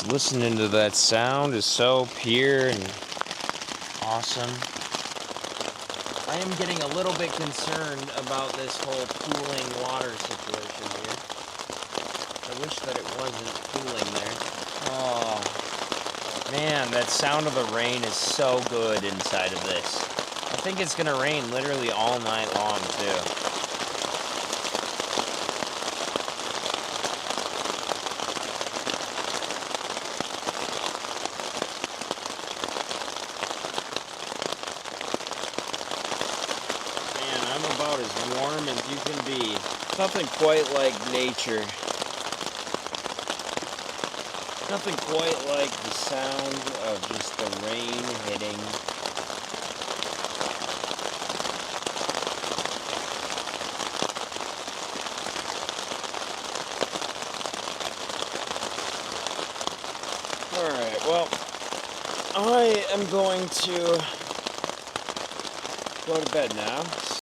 Just listening to that sound is so pure and awesome. I am getting a little bit concerned about this whole pooling water situation here. I wish that it wasn't pooling there. Oh, man, that sound of the rain is so good inside of this. I think it's going to rain literally all night long, too. I'm about as warm as you can be. Nothing quite like nature. Nothing quite like the sound of just the rain hitting. Alright, well, I am going to go to bed now.